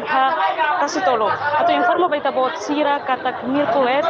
ha kasih tolo atau informa baita bot sira kata Mirkulet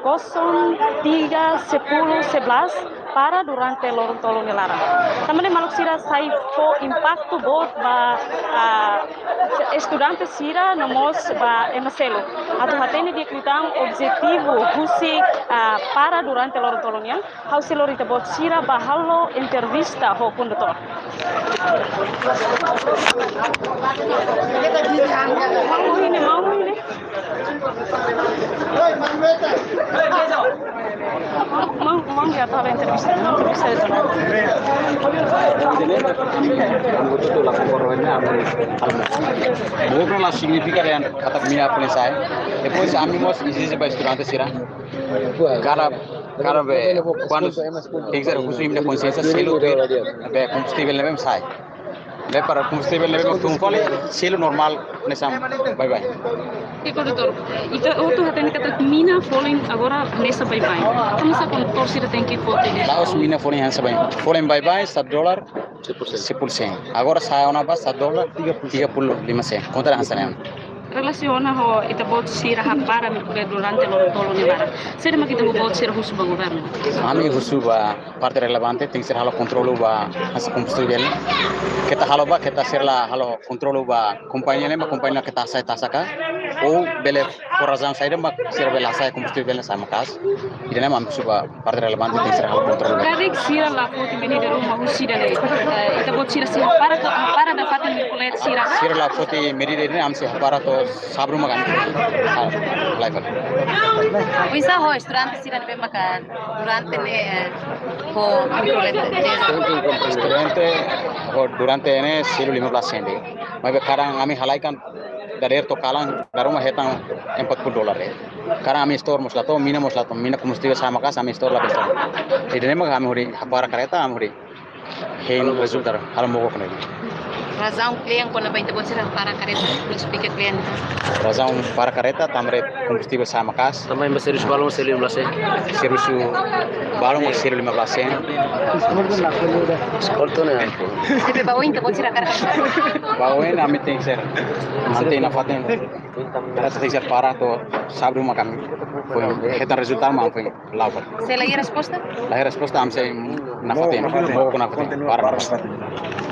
031011 para durante lorong tolo nelara. Tamane maluk sira sai fo impacto bot ba estudante sira nomos ba emaselo. Atau hatene dia kritang objetivo husi para durante lorong tolo nian hauselo rita bot sira ba hallo entrevista ho condutor. Mau ini. Mang ya tahu entrevista itu. Bukan lah signifikan yang kata mina punya saya. Depois amigos existe para estudantes sira. Cara quando tem que ser o imne consciência selo be combustível levem sai. Be para combustível levem tum fole selo normal nesam. Bye bye. E condutor, itu hatene kata mina following agora nessa bye bye. Como sa condutor sira tem que foto ini. Laos mina following hansa bye. Following bye bye $7. 10%. Agora sai uma base $30 35 contra hansa nem. Relaciona ho ita bot sira ha para durante loro tolo ni bara. Sira makita mo bot sira husu ba governo. Ami husu ba parte relevante tem que ser halo controlo ba hasa combustível. Kita halo ba kita sirla halo controlo ba companhia ne ba companhia kita sai tasaka ou bele por razão saída ba sira bela sai combustível sa makas. Ida ne am husu ba parte relevante tem que ser halo controlo. Kadik sira la foto beni de rumah husi dane. Ita bot sira para da fata Mirkulet sira. Sira la foto medida ne am se para to sabru makan live. Bisa ho estudiante sira ne makan durante ne ho Mirkulet. Estudiante durante ne selo 15%. Mas kadang kami halaikan dari to kalang daruma hetang $40. Karena kami store muslato mina combustível sama kas kami store la betul. Jadi ne kami hori para kereta kami hori hein resultar hal mogok ne. Razão klien quando vai ter sira para careta, explica klien. Razão para careta tamre combustível sama kas. Também vai ser os balões selo 15. Serviço balão selo 15%. Escoltone. Sempre bawin te sira careta. Bawin kami tem que ser mantém na faten. Kita tem que ser para to sabru makan. Foi kita resultar ma foi lava. Se la resposta? La resposta am se na faten, mogok na faten para.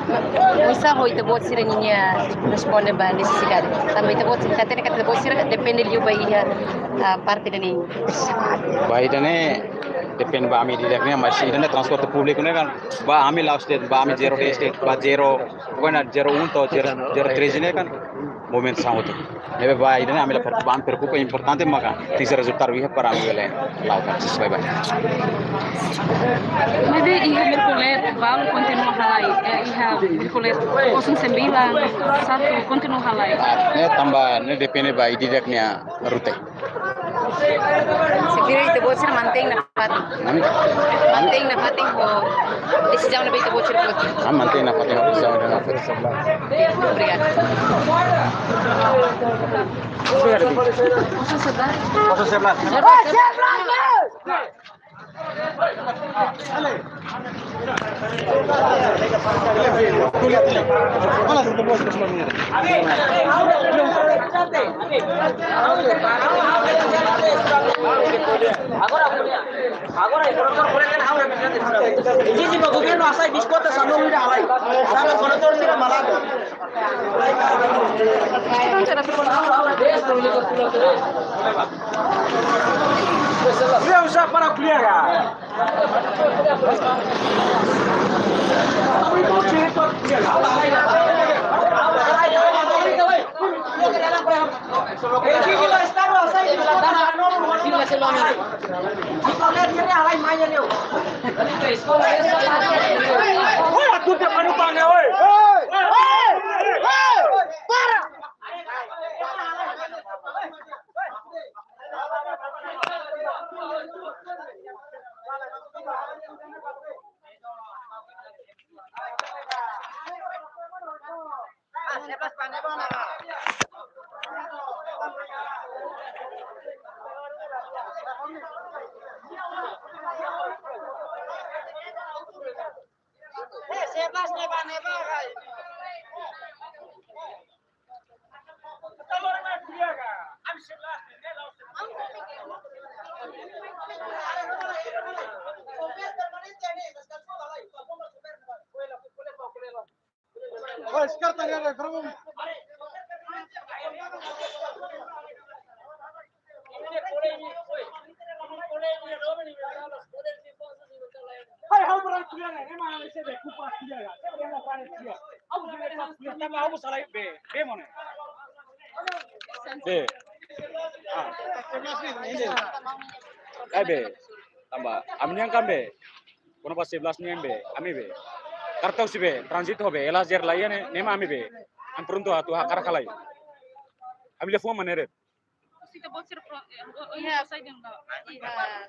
Bisa ho ita bot sira ninya responde ba necessidade. Também ita bot sira katene kata bot sira depende liu ba ia parte dani. Ba idane depende ba ami didaknya masih idane transport público ne kan ba ami last state ba ami zero state ba zero bukan 01 to 03 ne kan momento sangat. Nebe ba idane ami la preocupa importante maka tisa resultar viha para ami le lauka bye bye. Nebe iha Mirkulet valo continua halai. Iha Mirkulet 09 satu continua halai. Ne tambah ne depende ba ididaknya rute. Sekira ita bot sira mantém na fatin. Mantém na fatin ho decisão na ita bot sira bot. Mantém na fatin decisão na fatin. Obrigado. Posso sebelah. Agora existe no governo asai biscoita sama udah alai. Sama konotor sira malago. Dia usah para kuliah ya. Be. Be. Tambah. Amniang kan be. Kono pas 11 nian be. Ami be. Kartau si be. Transit ho be. Elazer layan nema ami be. Am pronto atu hakar kalai. Ami le fo manere. Kita bocor Iya,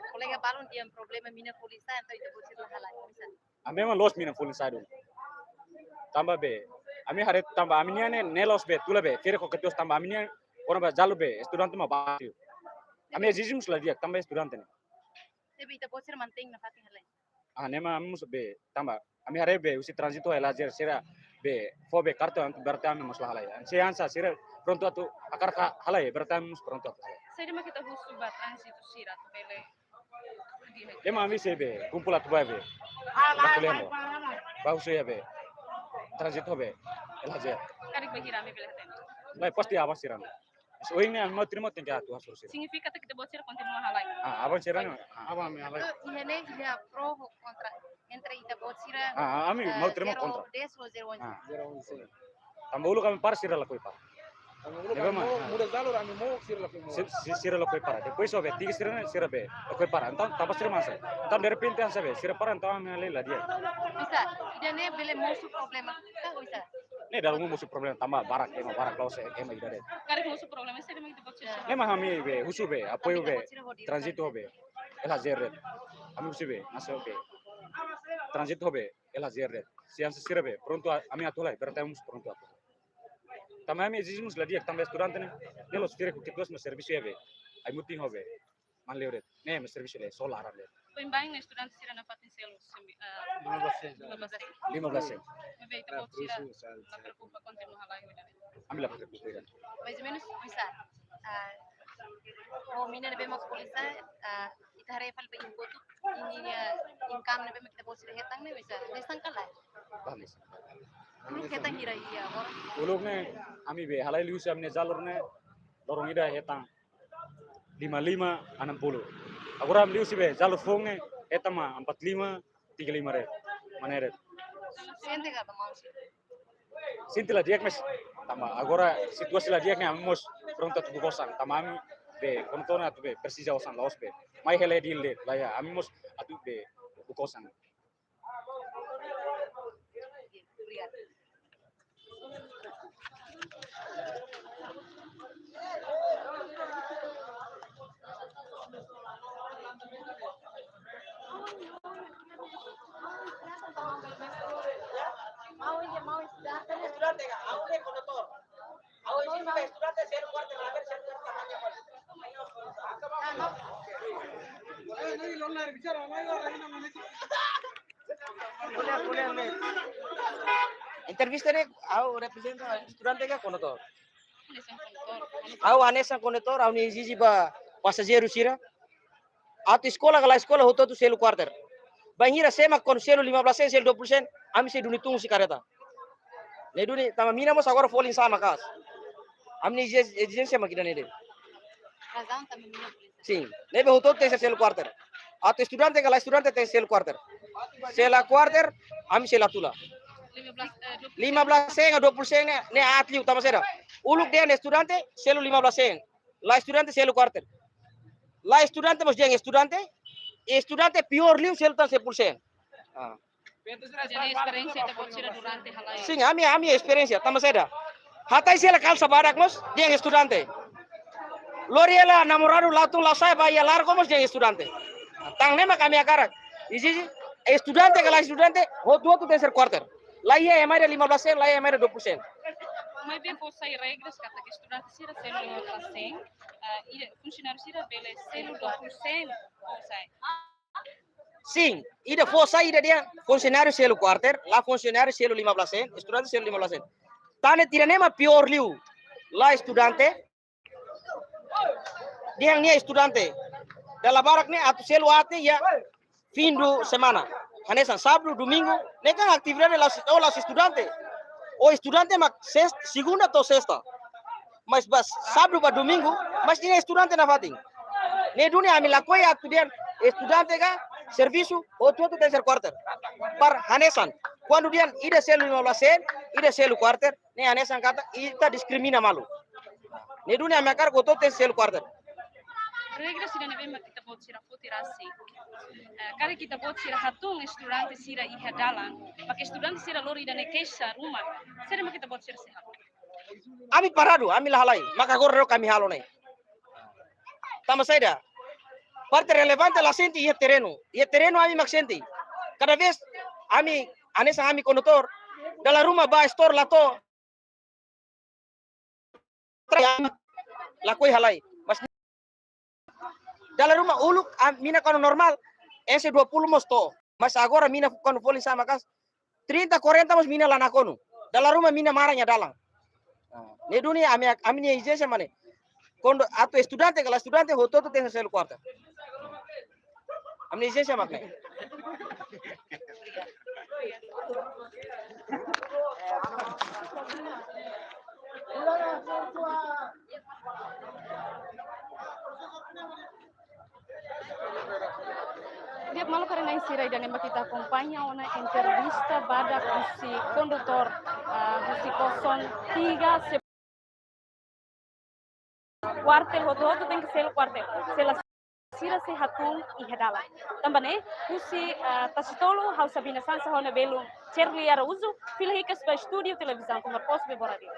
kolega balon dia problema mina polisa atau itu bocor lah halai misal. Ami memang los mina full side. Tambah be. Ami hari tambah aminia ne los be. Tula be. Kira ko ketos tambah aminia. Kono ba jalu be. Student ma batiu. Ami exigim sulah dia tambah student ne. Tapi itu bocor manting na fatih halai. Nema ami mus be. Tambah. Ami hari be. Usi transito elazer sira be. Fo be kartu antu berarti ami masalah halai. Seansa sira pronto atu akar halai berarti ami mus pronto atu. Saya dia kita harus coba transit sira tu bele. Lema ami sebe kumpul atu be. Bakulemo. Bahusu ya be. Transit ho be. Elazer. Karik bahira mi bele haten. Lai pasti awas siran. So ini mau terima tinggal atu hasil siran. Significa que kita bocor continua halai. Abang siran. Abang ami halai. Ini dia pro kontra entre itu bocor. Ami mau terima kontra. 10 o 011. Tambah ulu kami par sira lakoi par. Muda jalur ami mau sir lagi mau. Sira lakoi par. Depois sobe tiga sira be. Lakoi par. Então tambah sira masa. Então de repente an sabe sira par então ami halai lah dia. Bisa, ini bele musuh problema. Tahu bisa. Ne dalam musuh problem tambah barak laos ema idare. Karik musuh problema saya dia kita bocor. Nema kami be husu be apoio be transit ho be. Elazer. Ami husu be naso be. Transit ho be elazer. Sian sira be pronto ami atolai berarti mus pronto atu. Tambah ami exigimos lah dia tambah student ne los fire ko kitos no servicio ya be. Ai muting ho be. Man leure. Ne me servicio le solar le. Pembaing na estudante sira na fatin selo. 15 Bebe kita bocor na preocupa continua halai. Ami la pakai putu kan. Mais ou menos bisa. O mina na bema polisa, ita harefal be impotu ini income na bema kita bocor hetang ne bisa. Desang kalai. Bagus. Dulu kita ngira iya, mor. Uluk ne ami be halai lius amne jalur ne dorong ida hetang 55 60. Agora lius be jalur fong ne etama 45 35 re. Manere. Siente ka mau sih. Sintila diak mes tambah agora situasi lah diak ne amos pronto tu bosan tamami be kontona tu be persija osan laos be. Mai hele dille lah ya amos atu be bukosan. Obrigado. Mau estudante. Estudiante ka, aku ne conductor. Aku ini sebagai estudiante ser kuarto la ver ser tamaño cual. Entrevista ne, aku representa estudiante ka conductor. Aku anesa conductor, aku ni zizi ba passageiro sira. Atu escola hoto tu selu quarter. Banhira sema con selu 15%, selu 20%, ami se duni tung si kareta. Ne duni tama mina mos agora folin sama kas. Ami exigência makina ne de. Razão também mina polisa. Sim, nebe hoto tem selu quarter. Atu estudante tem selu quarter. Sela quarter, ami sela tula. 15% a 20% ne atli utama sera. Uluk dia ne estudante selu 15%. La estudante selu quarter. La estudante mos dia estudante. Estudante pior liu selu tan 100%. Jadi experiência kita bocor durante halai. Sim, a minha experiência, tama seda. Hatai sela calça barak mos dia estudante. Loriela namorado latu la sai ba ya largo mos dia estudante. Tang nema kami akarak. Isi estudante kala estudante hotu tem ser quarter. Lá ia é mais de 15%, lá é mais de 2%. Mas bem por sair regras kata que estudante sira selo 15%, funcionário sira bele selo 2% ou sai. Sim, ida força ida dia funcionário selo quarter, lá funcionário selo 15%, estudante selo 15%. Tane tira nema pior liu. Lá estudante dia ni estudante. Dalam barak ni atu selo ate ya fim de semana. Hanesan sábado, domingo, ne kan atividade las estudantes. o estudante mak segunda to sexta. Mas bas sábado para domingo, mas ini estudante na fating. Ne dunia ami lakoi atudian estudante ka serviço o todo terceiro quarter. Par hanesan. Quando dian ida selu 15 ida selu quarter, ne hanesan kata ita discrimina malu. Ne dunia ami akar goto terceiro quarter. Regra sira ne bemba kita bot sira futi rasi. Kali kita bot sira hatung estudante sira iha dalang, pakai estudante sira lori dan ekesa rumah. Sira mak kita bot sira sehat. Ami parado, ami lahalai, maka gorro kami halo nei. Tama saida. Parte relevante la senti e terreno. E terreno ami mak senti. Cada vez ami anesa ami condutor dalla rumah ba store lato. Lakoi halai. Mas dalam rumah uluk mina kono normal ese 20 mosto. Mas agora mina kono poli sama kas 30 40 mas mina lana kono. Dalam rumah mina marahnya dalang. Ne dunia ami ni ijesa mane. Quando ato estudante kala estudante hoto to tem sel quarta. Ami ijesa makne. Dia malu karena isirai dan yang kita acompanha una entrevista pada si condutor si kosong 3 quartel hoto tem que ser quartel sela sira se hatung i hadala tambane usi tasitolo hausa binasan sa hona belum Cherly Arauzo filhikas ba studio televisão com Marcos Beboradi.